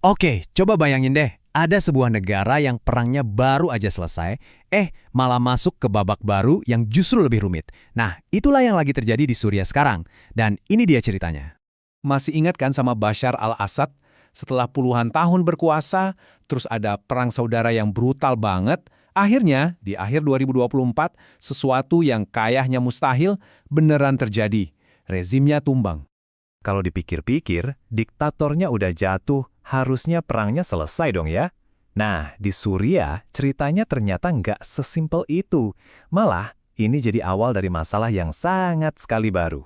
Oke, coba bayangin deh, ada sebuah negara yang perangnya baru aja selesai, malah masuk ke babak baru yang justru lebih rumit. Nah, itulah yang lagi terjadi di Suriah sekarang. Dan ini dia ceritanya. Masih ingat kan sama Bashar al-Assad? Setelah puluhan tahun berkuasa, terus ada perang saudara yang brutal banget, akhirnya di akhir 2024, sesuatu yang kayaknya mustahil beneran terjadi. Rezimnya tumbang. Kalau dipikir-pikir, diktatornya udah jatuh, harusnya perangnya selesai dong ya. Nah, di Suriah, ceritanya ternyata nggak sesimpel itu. Malah, ini jadi awal dari masalah yang sangat sekali baru.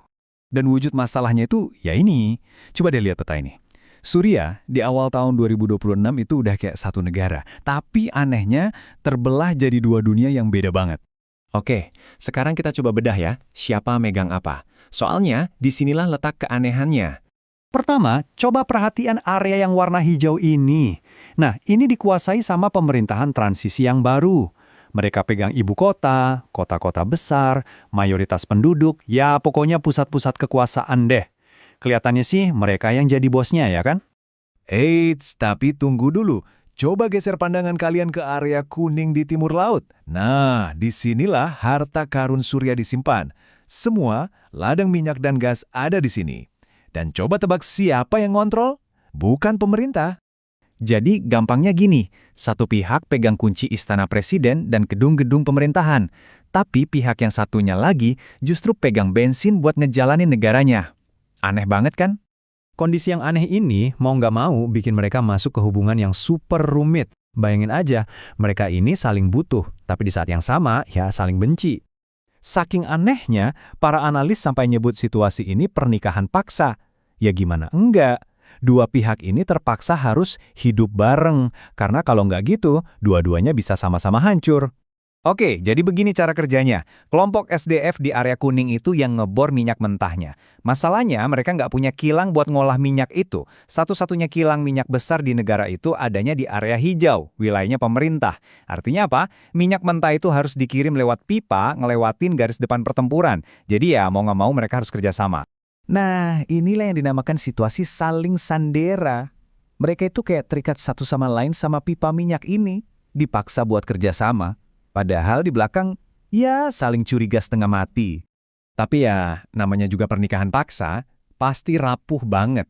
Dan wujud masalahnya itu, ya ini. Coba deh lihat peta ini. Suriah di awal tahun 2026 itu udah kayak satu negara. Tapi anehnya, terbelah jadi dua dunia yang beda banget. Oke, sekarang kita coba bedah ya, siapa megang apa. Soalnya, disinilah letak keanehannya. Pertama, coba perhatian area yang warna hijau ini. Nah, ini dikuasai sama pemerintahan transisi yang baru. Mereka pegang ibu kota, kota-kota besar, mayoritas penduduk, ya pokoknya pusat-pusat kekuasaan deh. Kelihatannya sih mereka yang jadi bosnya ya kan? Eits, tapi tunggu dulu. Coba geser pandangan kalian ke area kuning di timur laut. Nah, disinilah harta karun Suriah disimpan. Semua ladang minyak dan gas ada di sini. Dan coba tebak siapa yang ngontrol? Bukan pemerintah. Jadi gampangnya gini, satu pihak pegang kunci istana presiden dan gedung-gedung pemerintahan. Tapi pihak yang satunya lagi justru pegang bensin buat ngejalanin negaranya. Aneh banget kan? Kondisi yang aneh ini mau nggak mau bikin mereka masuk ke hubungan yang super rumit. Bayangin aja, mereka ini saling butuh, tapi di saat yang sama ya saling benci. Saking anehnya, para analis sampai nyebut situasi ini pernikahan paksa. Ya gimana enggak? Dua pihak ini terpaksa harus hidup bareng, karena kalau nggak gitu, dua-duanya bisa sama-sama hancur. Oke, jadi begini cara kerjanya. Kelompok SDF di area kuning itu yang ngebor minyak mentahnya. Masalahnya mereka nggak punya kilang buat ngolah minyak itu. Satu-satunya kilang minyak besar di negara itu adanya di area hijau, wilayahnya pemerintah. Artinya apa? Minyak mentah itu harus dikirim lewat pipa, ngelewatin garis depan pertempuran. Jadi ya mau nggak mau mereka harus kerjasama. Nah, inilah yang dinamakan situasi saling sandera. Mereka itu kayak terikat satu sama lain sama pipa minyak ini. Dipaksa buat kerjasama. Padahal di belakang, ya saling curiga setengah mati. Tapi ya, namanya juga pernikahan paksa, pasti rapuh banget.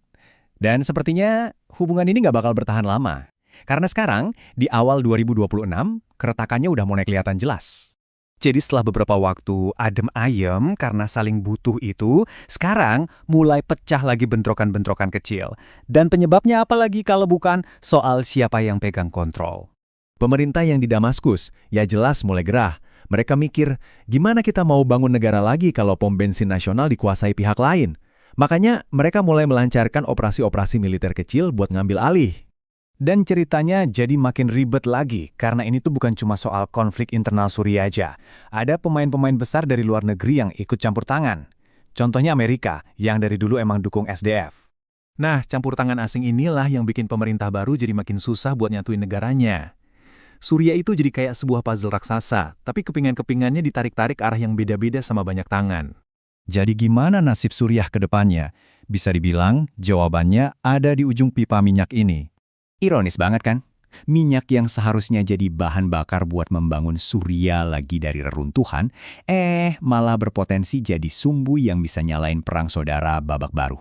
Dan sepertinya hubungan ini nggak bakal bertahan lama. Karena sekarang, di awal 2026, keretakannya udah mulai kelihatan jelas. Jadi setelah beberapa waktu adem ayem karena saling butuh itu, sekarang mulai pecah lagi bentrokan-bentrokan kecil. Dan penyebabnya apa lagi kalau bukan soal siapa yang pegang kontrol. Pemerintah yang di Damaskus, ya jelas mulai gerah. Mereka mikir, gimana kita mau bangun negara lagi kalau pom bensin nasional dikuasai pihak lain? Makanya mereka mulai melancarkan operasi-operasi militer kecil buat ngambil alih. Dan ceritanya jadi makin ribet lagi, karena ini tuh bukan cuma soal konflik internal Suriah aja. Ada pemain-pemain besar dari luar negeri yang ikut campur tangan. Contohnya Amerika, yang dari dulu emang dukung SDF. Nah, campur tangan asing inilah yang bikin pemerintah baru jadi makin susah buat nyatuin negaranya. Suriah itu jadi kayak sebuah puzzle raksasa, tapi kepingan-kepingannya ditarik-tarik arah yang beda-beda sama banyak tangan. Jadi gimana nasib Suriah ke depannya? Bisa dibilang, jawabannya ada di ujung pipa minyak ini. Ironis banget kan? Minyak yang seharusnya jadi bahan bakar buat membangun Suriah lagi dari reruntuhan, malah berpotensi jadi sumbu yang bisa nyalain perang saudara babak baru.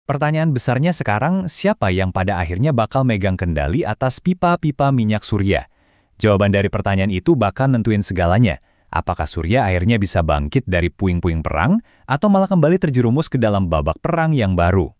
Pertanyaan besarnya sekarang, siapa yang pada akhirnya bakal megang kendali atas pipa-pipa minyak Suriah? Jawaban dari pertanyaan itu bakal nentuin segalanya. Apakah Suriah akhirnya bisa bangkit dari puing-puing perang, atau malah kembali terjerumus ke dalam babak perang yang baru?